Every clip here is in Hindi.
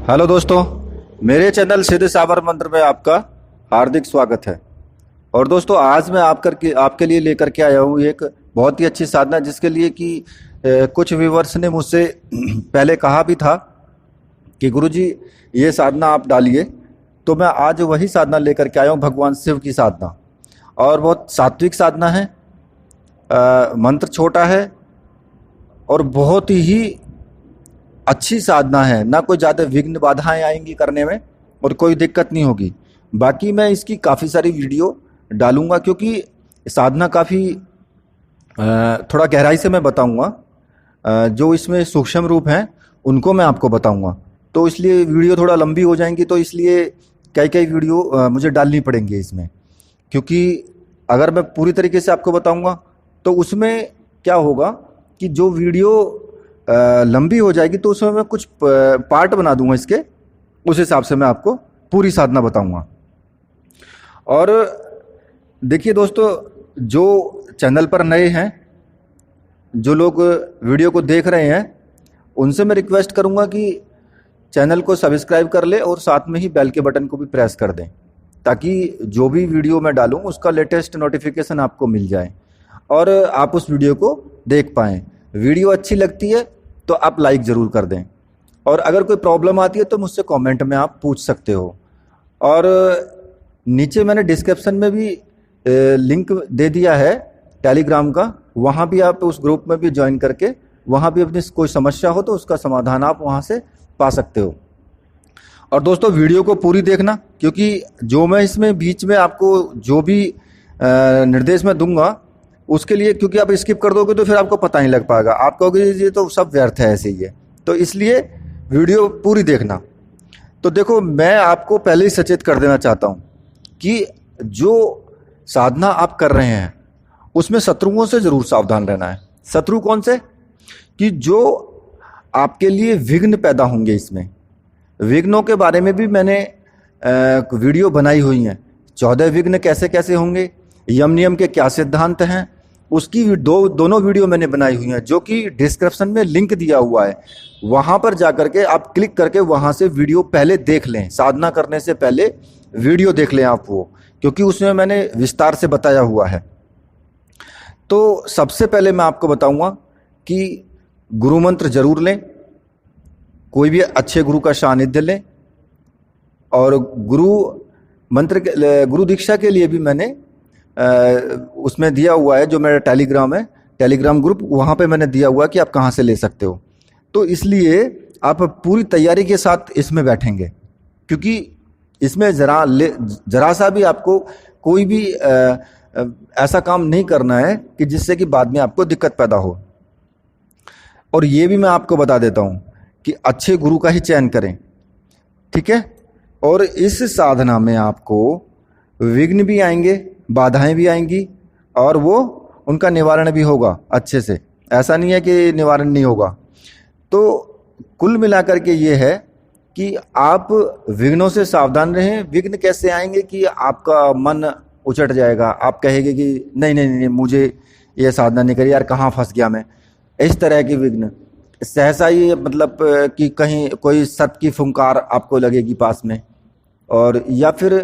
हेलो दोस्तों, मेरे चैनल सिद्ध साबर मंत्र में आपका हार्दिक स्वागत है। और दोस्तों, आज मैं आपके लिए लेकर के आया हूँ एक बहुत ही अच्छी साधना, जिसके लिए कि कुछ व्यूवर्स ने मुझसे पहले कहा भी था कि गुरुजी ये साधना आप डालिए। तो मैं आज वही साधना लेकर के आया हूँ, भगवान शिव की साधना। और बहुत सात्विक साधना है, मंत्र छोटा है और बहुत ही अच्छी साधना है। ना कोई ज़्यादा विघ्न बाधाएं आएंगी करने में और कोई दिक्कत नहीं होगी। बाकी मैं इसकी काफ़ी सारी वीडियो डालूंगा, क्योंकि साधना काफ़ी थोड़ा गहराई से मैं बताऊंगा। जो इसमें सूक्ष्म रूप हैं उनको मैं आपको बताऊंगा। तो इसलिए वीडियो थोड़ा लंबी हो जाएंगी, तो इसलिए कई कई वीडियो मुझे डालनी पड़ेंगी इसमें। क्योंकि अगर मैं पूरी तरीके से आपको बताऊंगा तो उसमें क्या होगा कि जो वीडियो लंबी हो जाएगी, तो उसमें मैं कुछ पार्ट बना दूंगा इसके, उस हिसाब से मैं आपको पूरी साधना बताऊंगा। और देखिए दोस्तों, जो चैनल पर नए हैं, जो लोग वीडियो को देख रहे हैं, उनसे मैं रिक्वेस्ट करूंगा कि चैनल को सब्सक्राइब कर ले और साथ में ही बेल के बटन को भी प्रेस कर दें, ताकि जो भी वीडियो मैं डालूं उसका लेटेस्ट नोटिफिकेशन आपको मिल जाए और आप उस वीडियो को देख पाएँ। वीडियो अच्छी लगती है तो आप लाइक ज़रूर कर दें, और अगर कोई प्रॉब्लम आती है तो मुझसे कमेंट में आप पूछ सकते हो। और नीचे मैंने डिस्क्रिप्शन में भी लिंक दे दिया है टेलीग्राम का, वहाँ भी आप उस ग्रुप में भी ज्वाइन करके वहाँ भी अपनी कोई समस्या हो तो उसका समाधान आप वहाँ से पा सकते हो। और दोस्तों, वीडियो को पूरी देखना, क्योंकि जो मैं इसमें बीच में आपको जो भी निर्देश मैं दूंगा उसके लिए, क्योंकि आप स्किप कर दोगे तो फिर आपको पता नहीं लग पाएगा, आप कहोगे ये तो सब व्यर्थ है, ऐसे ही है। तो इसलिए वीडियो पूरी देखना। तो देखो, मैं आपको पहले ही सचेत कर देना चाहता हूँ कि जो साधना आप कर रहे हैं उसमें शत्रुओं से जरूर सावधान रहना है। शत्रु कौन से? कि जो आपके लिए विघ्न पैदा होंगे। इसमें विघ्नों के बारे में भी मैंने वीडियो बनाई हुई है। 14 विघ्न कैसे कैसे होंगे, यम नियम के क्या सिद्धांत हैं, उसकी दोनों वीडियो मैंने बनाई हुई हैं, जो कि डिस्क्रिप्शन में लिंक दिया हुआ है। वहाँ पर जाकर के आप क्लिक करके वहाँ से वीडियो पहले देख लें। साधना करने से पहले वीडियो देख लें आप वो, क्योंकि उसमें मैंने विस्तार से बताया हुआ है। तो सबसे पहले मैं आपको बताऊंगा कि गुरु मंत्र जरूर लें, कोई भी अच्छे गुरु का सानिध्य लें। और गुरु दीक्षा के लिए भी मैंने उसमें दिया हुआ है, जो मेरा टेलीग्राम है, टेलीग्राम ग्रुप, वहाँ पे मैंने दिया हुआ है कि आप कहाँ से ले सकते हो। तो इसलिए आप पूरी तैयारी के साथ इसमें बैठेंगे, क्योंकि इसमें जरा सा भी आपको कोई भी ऐसा काम नहीं करना है कि जिससे कि बाद में आपको दिक्कत पैदा हो। और ये भी मैं आपको बता देता हूँ कि अच्छे गुरु का ही चयन करें, ठीक है। और इस साधना में आपको विघ्न भी आएंगे, बाधाएं भी आएंगी, और वो उनका निवारण भी होगा अच्छे से। ऐसा नहीं है कि निवारण नहीं होगा। तो कुल मिलाकर के ये है कि आप विघ्नों से सावधान रहें। विघ्न कैसे आएंगे कि आपका मन उचट जाएगा, आप कहेंगे कि नहीं नहीं नहीं, मुझे ये साधना नहीं करी यार, कहाँ फंस गया मैं। इस तरह की विघ्न सहसा ही, मतलब कि कहीं कोई सर्प की फुंकार आपको लगेगी पास में, और या फिर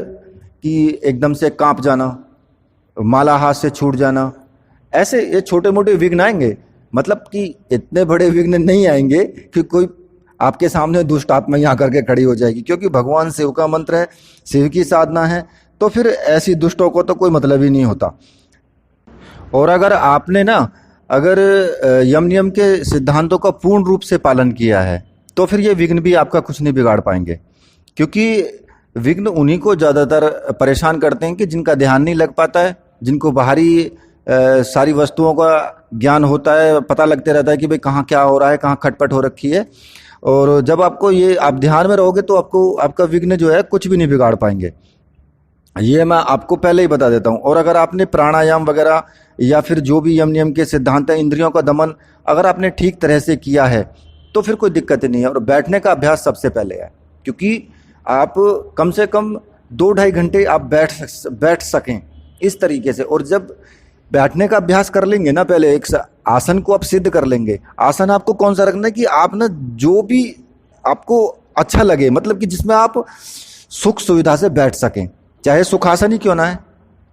कि एकदम से कांप जाना, माला हाथ से छूट जाना, ऐसे ये छोटे मोटे विघ्न आएंगे। मतलब कि इतने बड़े विघ्न नहीं आएंगे कि कोई आपके सामने दुष्ट आत्मा यहाँ करके खड़ी हो जाएगी, क्योंकि भगवान शिव का मंत्र है, शिव की साधना है, तो फिर ऐसी दुष्टों को तो कोई मतलब ही नहीं होता। और अगर आपने अगर यम नियम के सिद्धांतों का पूर्ण रूप से पालन किया है, तो फिर ये विघ्न भी आपका कुछ नहीं बिगाड़ पाएंगे। क्योंकि विघ्न उन्हीं को ज़्यादातर परेशान करते हैं कि जिनका ध्यान नहीं लग पाता है, जिनको बाहरी सारी वस्तुओं का ज्ञान होता है, पता लगते रहता है कि भाई कहाँ क्या हो रहा है, कहाँ खटपट हो रखी है। और जब आपको ये आप ध्यान में रहोगे तो आपको आपका विघ्न जो है कुछ भी नहीं बिगाड़ पाएंगे। ये मैं आपको पहले ही बता देता हूँ। और अगर आपने प्राणायाम वगैरह या फिर जो भी यम नियम के सिद्धांत है, इंद्रियों का दमन अगर आपने ठीक तरह से किया है, तो फिर कोई दिक्कत नहीं है। और बैठने का अभ्यास सबसे पहले है, क्योंकि आप कम से कम 2-2.5 घंटे आप बैठ सकें इस तरीके से। और जब बैठने का अभ्यास कर लेंगे ना, पहले एक आसन को आप सिद्ध कर लेंगे। आसन आपको कौन सा रखना है कि आप जो भी आपको अच्छा लगे, मतलब कि जिसमें आप सुख सुविधा से बैठ सकें, चाहे सुखासन ही क्यों ना है।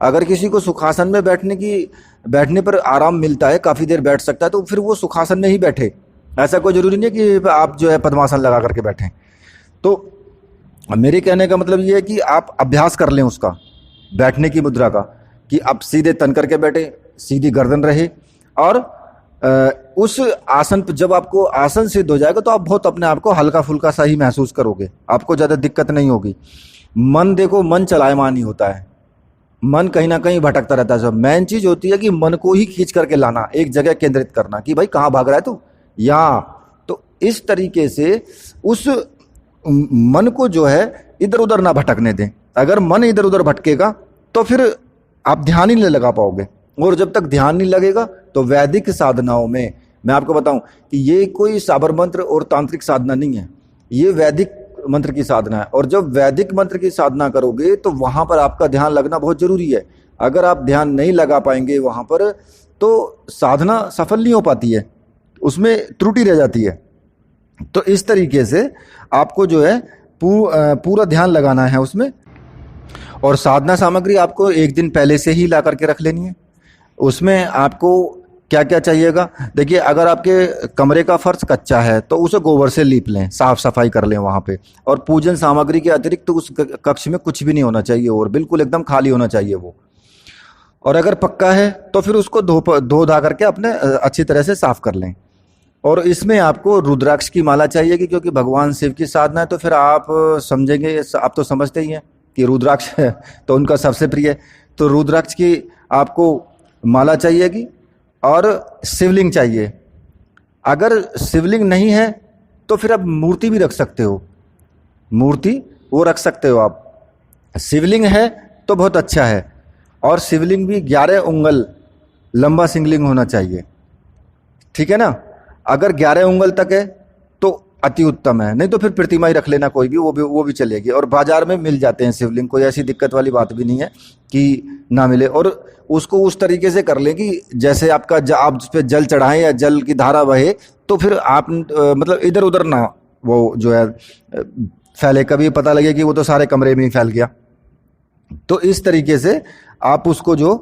अगर किसी को सुखासन में बैठने पर आराम मिलता है, काफी देर बैठ सकता है, तो फिर वो सुखासन में ही बैठे। ऐसा कोई जरूरी नहीं है कि आप जो है पद्मासन लगा करके बैठें। तो मेरे कहने का मतलब ये है कि आप अभ्यास कर लें उसका, बैठने की मुद्रा का, कि आप सीधे तन करके बैठे, सीधी गर्दन रहे, और उस आसन पर जब आपको आसन सिद्ध हो जाएगा तो आप बहुत अपने आप को हल्का फुल्का सा ही महसूस करोगे, आपको ज़्यादा दिक्कत नहीं होगी। मन देखो, मन चलायमान ही होता है, मन कहीं ना कहीं भटकता रहता है। सब मेन चीज होती है कि मन को ही खींच करके लाना, एक जगह केंद्रित करना, कि भाई कहाँ भाग रहा है तू, यहाँ। तो इस तरीके से उस मन को जो है इधर उधर ना भटकने दें। अगर मन इधर उधर भटकेगा तो फिर आप ध्यान ही नहीं लगा पाओगे, और जब तक ध्यान नहीं लगेगा तो वैदिक साधनाओं में मैं आपको बताऊं कि ये कोई साबर मंत्र और तांत्रिक साधना नहीं है, ये वैदिक मंत्र की साधना है। और जब वैदिक मंत्र की साधना करोगे तो वहां पर आपका ध्यान लगना बहुत जरूरी है। अगर आप ध्यान नहीं लगा पाएंगे वहां पर तो साधना सफल नहीं हो पाती है, उसमें त्रुटि रह जाती है। तो इस तरीके से आपको जो है पूरा ध्यान लगाना है उसमें। और साधना सामग्री आपको एक दिन पहले से ही ला करके रख लेनी है। उसमें आपको क्या क्या चाहिएगा, देखिए, अगर आपके कमरे का फर्श कच्चा है तो उसे गोबर से लीप लें, साफ सफाई कर लें वहाँ पे। और पूजन सामग्री के अतिरिक्त तो उस कक्ष में कुछ भी नहीं होना चाहिए, और बिल्कुल एकदम खाली होना चाहिए वो। और अगर पक्का है तो फिर उसको धो धा करके अपने अच्छी तरह से साफ कर लें। और इसमें आपको रुद्राक्ष की माला चाहिएगी, क्योंकि भगवान शिव की साधना है। तो फिर आप समझेंगे, आप तो समझते ही हैं कि रुद्राक्ष है तो उनका सबसे प्रिय है, तो रुद्राक्ष की आपको माला चाहिएगी। और शिवलिंग चाहिए। अगर शिवलिंग नहीं है तो फिर आप मूर्ति भी रख सकते हो, मूर्ति वो रख सकते हो आप। शिवलिंग है तो बहुत अच्छा है, और शिवलिंग भी 11 उंगल लंबा शिवलिंग होना चाहिए, ठीक है ना। अगर 11 उंगल तक है तो अति उत्तम है, नहीं तो फिर प्रतिमा ही रख लेना कोई भी, वो भी चलेगी। और बाजार में मिल जाते हैं शिवलिंग, कोई ऐसी दिक्कत वाली बात भी नहीं है कि ना मिले। और उसको उस तरीके से कर लें कि जैसे आपका आप उस पर जल चढ़ाएं या जल की धारा बहे, तो फिर आप मतलब इधर उधर ना वो जो है फैले, कभी पता लगे कि वो तो सारे कमरे में ही फैल गया। तो इस तरीके से आप उसको जो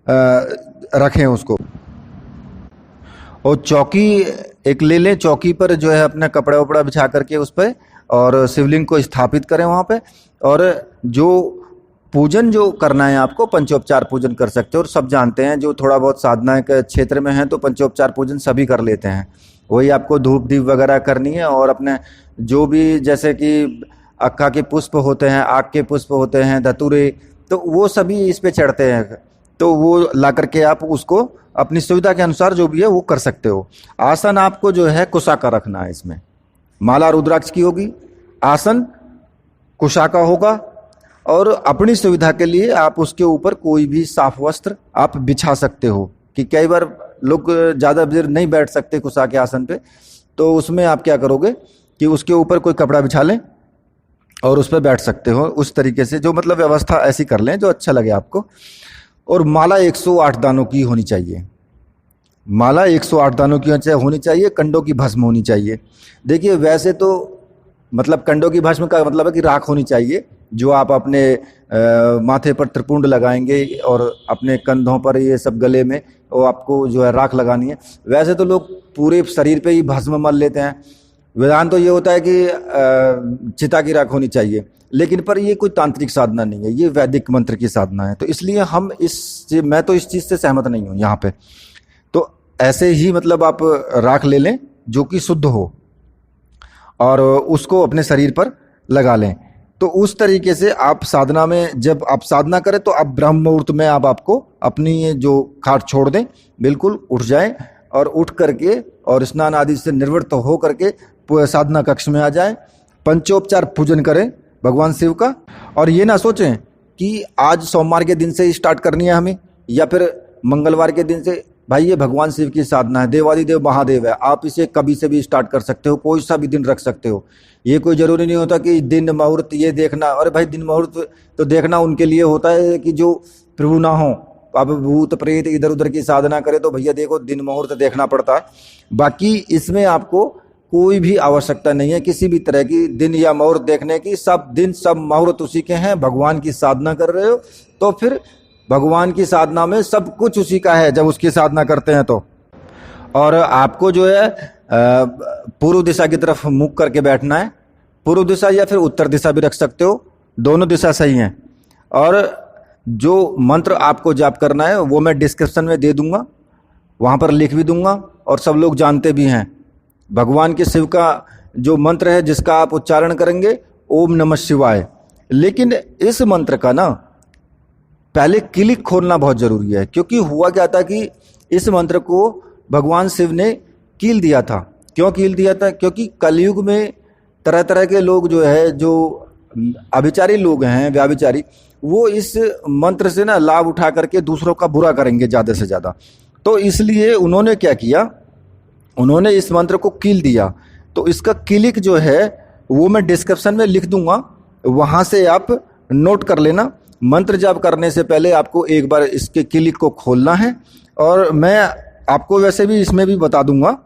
रखें उसको। और चौकी एक ले लें, चौकी पर जो है अपना कपड़ा वपड़ा बिछा करके उस पर, और शिवलिंग को स्थापित करें वहाँ पे। और जो पूजन जो करना है आपको, पंचोपचार पूजन कर सकते हो। और सब जानते हैं, जो थोड़ा बहुत साधना के क्षेत्र में है तो पंचोपचार पूजन सभी कर लेते हैं। वही आपको धूप दीप वगैरह करनी है, और अपने जो भी जैसे कि अक्खा के पुष्प होते हैं, आग के पुष्प होते हैं, धतूरे, तो वो सभी इस पे चढ़ते हैं। तो वो ला करके आप उसको अपनी सुविधा के अनुसार जो भी है वो कर सकते हो। आसन आपको जो है कुशा का रखना है, इसमें माला रुद्राक्ष की होगी, आसन कुशा का होगा। और अपनी सुविधा के लिए आप उसके ऊपर कोई भी साफ वस्त्र आप बिछा सकते हो, कि कई बार लोग ज़्यादा देर नहीं बैठ सकते कुशा के आसन पे, तो उसमें आप क्या करोगे कि उसके ऊपर कोई कपड़ा बिछा लें और उस पर बैठ सकते हो। उस तरीके से जो मतलब व्यवस्था ऐसी कर लें जो अच्छा लगे आपको। और माला 108 दानों की होनी चाहिए, माला 108 दानों की होनी चाहिए। कंडों की भस्म होनी चाहिए। देखिए, वैसे तो मतलब कंडों की भस्म का मतलब है कि राख होनी चाहिए, जो आप अपने माथे पर त्रिपुंड लगाएंगे और अपने कंधों पर ये सब गले में, वो आपको जो है राख लगानी है। वैसे तो लोग पूरे शरीर पे ही भस्म मल लेते हैं। विधान तो ये होता है कि चिता की राख होनी चाहिए, लेकिन पर ये कोई तांत्रिक साधना नहीं है, ये वैदिक मंत्र की साधना है। तो इसलिए मैं तो इस चीज़ से सहमत नहीं हूँ यहाँ पे। तो ऐसे ही मतलब आप राख ले लें जो कि शुद्ध हो, और उसको अपने शरीर पर लगा लें। तो उस तरीके से आप साधना में, जब आप साधना करें तो आप ब्रह्म मुहूर्त में आपको अपनी ये जो खाट छोड़ दें, बिल्कुल उठ जाएं, और उठ करके और स्नान आदि से निवृत्त हो करके साधना कक्ष में आ जाएं। पंचोपचार पूजन करें भगवान शिव का। और ये ना सोचें कि आज सोमवार के दिन से ही स्टार्ट करनी है हमें, या फिर मंगलवार के दिन से। भाई, ये भगवान शिव की साधना है, देवादिदेव महादेव है, आप इसे कभी से भी स्टार्ट कर सकते हो, कोई सा भी दिन रख सकते हो। ये कोई जरूरी नहीं होता कि दिन मुहूर्त ये देखना। अरे भाई, दिन मुहूर्त तो देखना उनके लिए होता है कि जो प्रभु ना हो। अब भूत प्रेत इधर उधर की साधना करे तो भैया देखो दिन मुहूर्त देखना पड़ता है। बाकी इसमें आपको कोई भी आवश्यकता नहीं है किसी भी तरह की दिन या मुहूर्त देखने की। सब दिन सब मुहूर्त उसी के हैं। भगवान की साधना कर रहे हो तो फिर भगवान की साधना में सब कुछ उसी का है जब उसकी साधना करते हैं तो। और आपको जो है पूर्व दिशा की तरफ मुख करके बैठना है। पूर्व दिशा या फिर उत्तर दिशा भी रख सकते हो, दोनों दिशा सही हैं। और जो मंत्र आपको जाप करना है वो मैं डिस्क्रिप्शन में दे दूंगा, वहाँ पर लिख भी दूंगा और सब लोग जानते भी हैं। भगवान के शिव का जो मंत्र है जिसका आप उच्चारण करेंगे, ओम नमः शिवाय। लेकिन इस मंत्र का ना पहले क्लिक खोलना बहुत जरूरी है, क्योंकि हुआ क्या था कि इस मंत्र को भगवान शिव ने कील दिया था। क्यों कील दिया था? क्योंकि कलयुग में तरह तरह के लोग जो है, जो अभिचारी लोग हैं, व्याभिचारी, वो इस मंत्र से ना लाभ उठा करके दूसरों का बुरा करेंगे ज़्यादा से ज़्यादा। तो इसलिए उन्होंने क्या किया, उन्होंने इस मंत्र को कील दिया। तो इसका क्लिक जो है वो मैं डिस्क्रिप्शन में लिख दूंगा, वहाँ से आप नोट कर लेना। मंत्र जाप करने से पहले आपको एक बार इसके क्लिक को खोलना है, और मैं आपको वैसे भी इसमें भी बता दूंगा।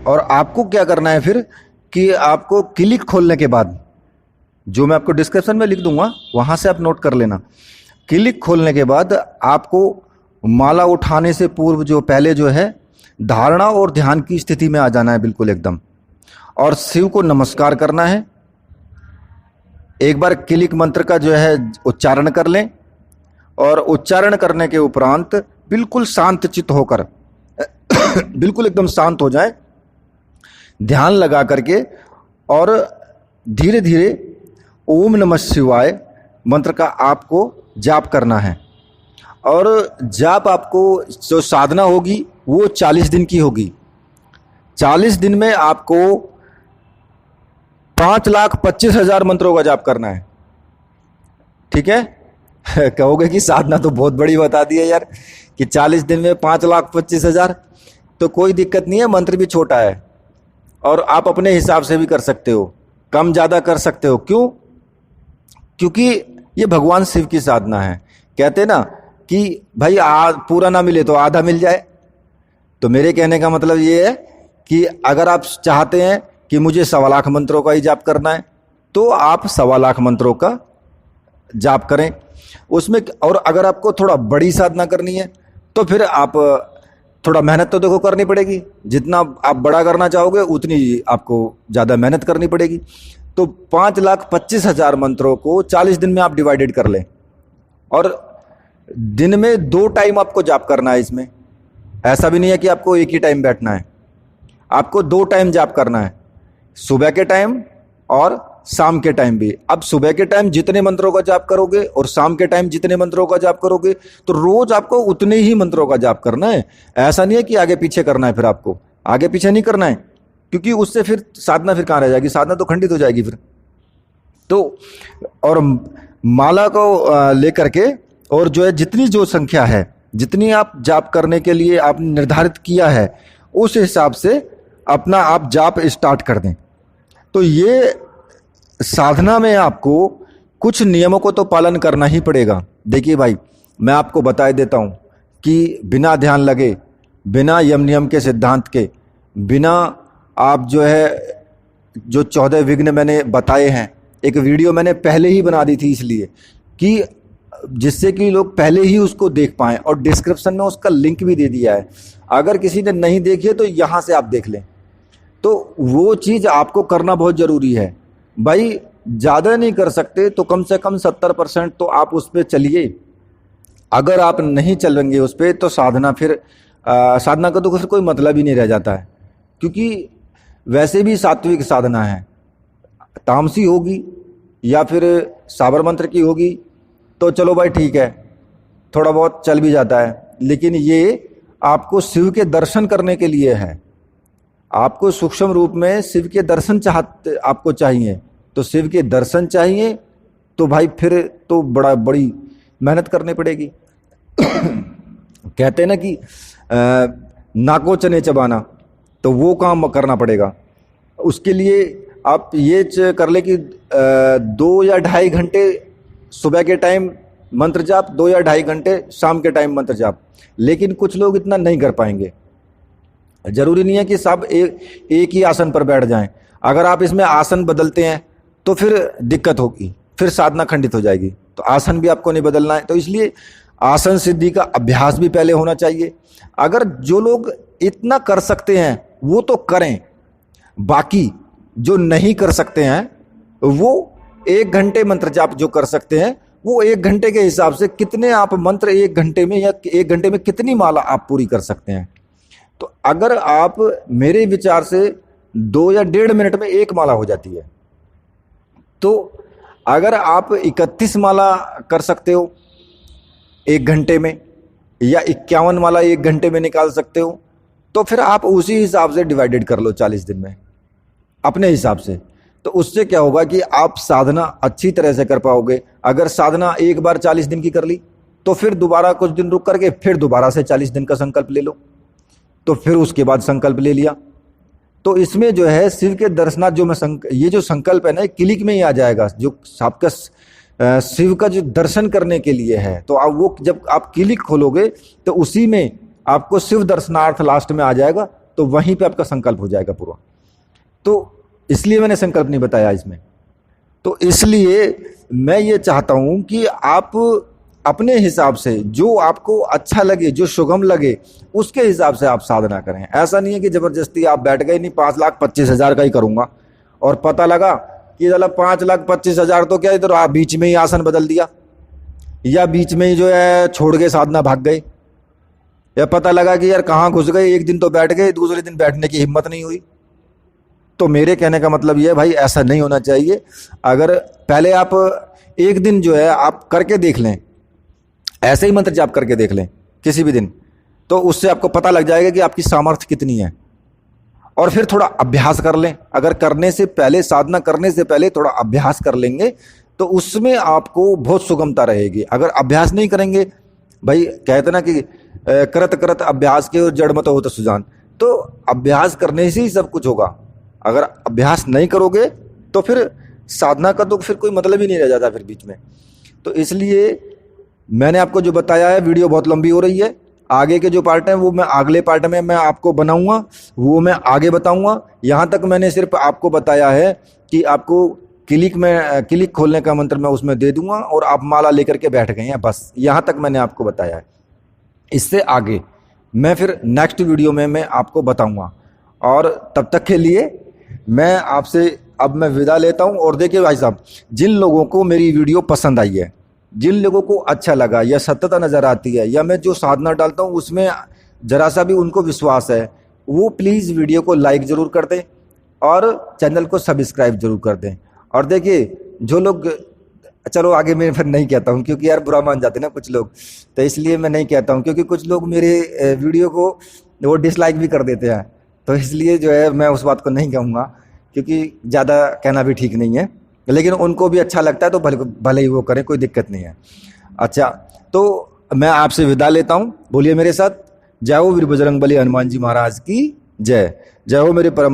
और आपको क्या करना है फिर कि आपको क्लिक खोलने के बाद, जो मैं आपको डिस्क्रिप्शन में लिख दूंगा वहाँ से आप नोट कर लेना। क्लिक खोलने के बाद आपको माला उठाने से पूर्व जो पहले जो है धारणा और ध्यान की स्थिति में आ जाना है बिल्कुल एकदम, और शिव को नमस्कार करना है। एक बार क्लिक मंत्र का जो है उच्चारण कर लें, और उच्चारण करने के उपरांत बिल्कुल शांत चित्त होकर बिल्कुल एकदम शांत हो जाए, ध्यान लगा करके, और धीरे धीरे ओम नमः शिवाय मंत्र का आपको जाप करना है। और जाप आपको जो साधना होगी वो 40 दिन की होगी। 40 दिन में आपको 5,25,000 मंत्रों का जाप करना है। ठीक है? कहोगे कि साधना तो बहुत बड़ी बता दी है यार, कि 40 दिन में 5,25,000। तो कोई दिक्कत नहीं है, मंत्र भी छोटा है और आप अपने हिसाब से भी कर सकते हो, कम ज़्यादा कर सकते हो। क्यों? क्योंकि ये भगवान शिव की साधना है। कहते हैं ना कि भाई पूरा ना मिले तो आधा मिल जाए। तो मेरे कहने का मतलब ये है कि अगर आप चाहते हैं कि मुझे 1.25 लाख मंत्रों का ही जाप करना है, तो आप 1.25 लाख मंत्रों का जाप करें उसमें। और अगर आपको थोड़ा बड़ी साधना करनी है तो फिर आप थोड़ा मेहनत तो देखो करनी पड़ेगी। जितना आप बड़ा करना चाहोगे उतनी आपको ज़्यादा मेहनत करनी पड़ेगी। तो 5,25,000 मंत्रों को 40 दिन में आप डिवाइडेड कर लें, और दिन में 2 टाइम आपको जाप करना है। इसमें ऐसा भी नहीं है कि आपको एक ही टाइम बैठना है, आपको 2 टाइम जाप करना है, सुबह के टाइम और शाम के टाइम भी। अब सुबह के टाइम जितने मंत्रों का जाप करोगे और शाम के टाइम जितने मंत्रों का जाप करोगे, तो रोज आपको उतने ही मंत्रों का जाप करना है। ऐसा नहीं है कि आगे पीछे करना है, फिर आपको आगे पीछे नहीं करना है, क्योंकि उससे फिर साधना फिर कहाँ रह जाएगी, साधना तो खंडित हो जाएगी फिर। तो और माला को लेकर के, और जो है जितनी जो संख्या है, जितनी आप जाप करने के लिए आपने निर्धारित किया है, उस हिसाब से अपना आप जाप स्टार्ट कर दें। तो ये साधना में आपको कुछ नियमों को तो पालन करना ही पड़ेगा। देखिए भाई, मैं आपको बता देता हूँ कि बिना ध्यान लगे, बिना यम नियम के सिद्धांत के, बिना आप जो है जो 14 विघ्न मैंने बताए हैं, एक वीडियो मैंने पहले ही बना दी थी, इसलिए कि जिससे कि लोग पहले ही उसको देख पाएँ, और डिस्क्रिप्शन में उसका लिंक भी दे दिया है। अगर किसी ने नहीं देखी है तो यहाँ से आप देख लें। तो वो चीज़ आपको करना बहुत ज़रूरी है भाई। ज़्यादा नहीं कर सकते तो कम से कम 70% तो आप उस पर चलिए। अगर आप नहीं चलेंगे उस पर तो साधना फिर साधना का तो फिर कोई मतलब ही नहीं रह जाता है, क्योंकि वैसे भी सात्विक साधना है। तामसी होगी या फिर साबर मंत्र की होगी तो चलो भाई ठीक है, थोड़ा बहुत चल भी जाता है। लेकिन ये आपको शिव के दर्शन करने के लिए है। आपको सूक्ष्म रूप में शिव के दर्शन आपको चाहिए, तो शिव के दर्शन चाहिए तो भाई फिर तो बड़ी मेहनत करनी पड़ेगी। कहते हैं ना कि नाको चने चबाना, तो वो काम करना पड़ेगा। उसके लिए आप ये कर ले कि 2 या 2.5 घंटे सुबह के टाइम मंत्र जाप, 2 या 2.5 घंटे शाम के टाइम मंत्र जाप। लेकिन कुछ लोग इतना नहीं कर पाएंगे, जरूरी नहीं है कि सब एक ही आसन पर बैठ जाएं। अगर आप इसमें आसन बदलते हैं तो फिर दिक्कत होगी, फिर साधना खंडित हो जाएगी। तो आसन भी आपको नहीं बदलना है। तो इसलिए आसन सिद्धि का अभ्यास भी पहले होना चाहिए। अगर जो लोग इतना कर सकते हैं वो तो करें, बाकी जो नहीं कर सकते हैं वो 1 घंटे मंत्र जाप जो कर सकते हैं वो 1 घंटे के हिसाब से कितने आप मंत्र 1 घंटे में या 1 घंटे में कितनी माला आप पूरी कर सकते हैं। तो अगर आप, मेरे विचार से 2 या 1.5 मिनट में 1 माला हो जाती है। तो अगर आप 31 माला कर सकते हो 1 घंटे में, या 51 माला 1 घंटे में निकाल सकते हो, तो फिर आप उसी हिसाब से डिवाइडेड कर लो 40 दिन में अपने हिसाब से। तो उससे क्या होगा कि आप साधना अच्छी तरह से कर पाओगे। अगर साधना एक बार 40 दिन की कर ली तो फिर दोबारा कुछ दिन रुक करके फिर दोबारा से 40 दिन का संकल्प ले लो, तो फिर उसके बाद संकल्प ले लिया। तो इसमें जो है शिव के दर्शनार्थ जो मैं ये जो संकल्प है ना, क्लिक में ही आ जाएगा, जो आपका शिव का जो दर्शन करने के लिए है। तो आप वो जब आप क्लिक खोलोगे तो उसी में आपको शिव दर्शनार्थ लास्ट में आ जाएगा, तो वहीं पे आपका संकल्प हो जाएगा पूरा। तो इसलिए मैंने संकल्प नहीं बताया इसमें। तो इसलिए मैं ये चाहता हूं कि आप अपने हिसाब से जो आपको अच्छा लगे, जो सुगम लगे, उसके हिसाब से आप साधना करें। ऐसा नहीं है कि जबरदस्ती आप बैठ गए, नहीं 5,25,000 का ही करूंगा, और पता लगा कि चलो 5,25,000 तो क्या, इधर आप बीच में ही आसन बदल दिया, या बीच में ही जो है छोड़ के साधना भाग गए, या पता लगा कि यार कहाँ घुस गए, एक दिन तो बैठ गए, दूसरे दिन बैठने की हिम्मत नहीं हुई। तो मेरे कहने का मतलब ये है भाई, ऐसा नहीं होना चाहिए। अगर पहले आप एक दिन जो है आप करके देख लें, ऐसे ही मंत्र जाप करके देख लें किसी भी दिन, तो उससे आपको पता लग जाएगा कि आपकी सामर्थ्य कितनी है। और फिर थोड़ा अभ्यास कर लें। अगर करने से पहले, साधना करने से पहले थोड़ा अभ्यास कर लेंगे तो उसमें आपको बहुत सुगमता रहेगी। अगर अभ्यास नहीं करेंगे, भाई कहते ना कि करत करत अभ्यास के और जड़ मत हो तो सुजान, तो अभ्यास करने से ही सब कुछ होगा। अगर अभ्यास नहीं करोगे तो फिर साधना का तो फिर कोई मतलब ही नहीं रह जाता फिर बीच में। तो इसलिए मैंने आपको जो बताया है, वीडियो बहुत लंबी हो रही है, आगे के जो पार्ट हैं वो मैं अगले पार्ट में मैं आपको बनाऊंगा, वो मैं आगे बताऊंगा। यहाँ तक मैंने सिर्फ आपको बताया है कि आपको क्लिक खोलने का मंत्र मैं उसमें दे दूंगा और आप माला लेकर के बैठ गए हैं, बस यहाँ तक मैंने आपको बताया है। इससे आगे मैं फिर नेक्स्ट वीडियो में मैं आपको बताऊंगा। और तब तक के लिए मैं आपसे अब मैं विदा लेता हूं। और देखिए भाई साहब, जिन लोगों को मेरी वीडियो पसंद आई है, जिन लोगों को अच्छा लगा या सत्यता नज़र आती है, या मैं जो साधना डालता हूं उसमें जरा सा भी उनको विश्वास है, वो प्लीज़ वीडियो को लाइक ज़रूर कर दें और चैनल को सब्सक्राइब जरूर कर दें। और देखिए जो लोग, चलो आगे मैं फिर नहीं कहता हूँ क्योंकि यार बुरा मान जाते हैं ना कुछ लोग, तो इसलिए मैं नहीं कहता हूँ, क्योंकि कुछ लोग मेरे वीडियो को वो डिसलाइक भी कर देते हैं। तो इसलिए जो है मैं उस बात को नहीं कहूँगा, क्योंकि ज़्यादा कहना भी ठीक नहीं है। लेकिन उनको भी अच्छा लगता है तो भले ही वो करें, कोई दिक्कत नहीं है। अच्छा, तो मैं आपसे विदा लेता हूँ। बोलिए मेरे साथ, जय हो वीर बजरंगबली हनुमान जी महाराज की जय। जय हो मेरे परम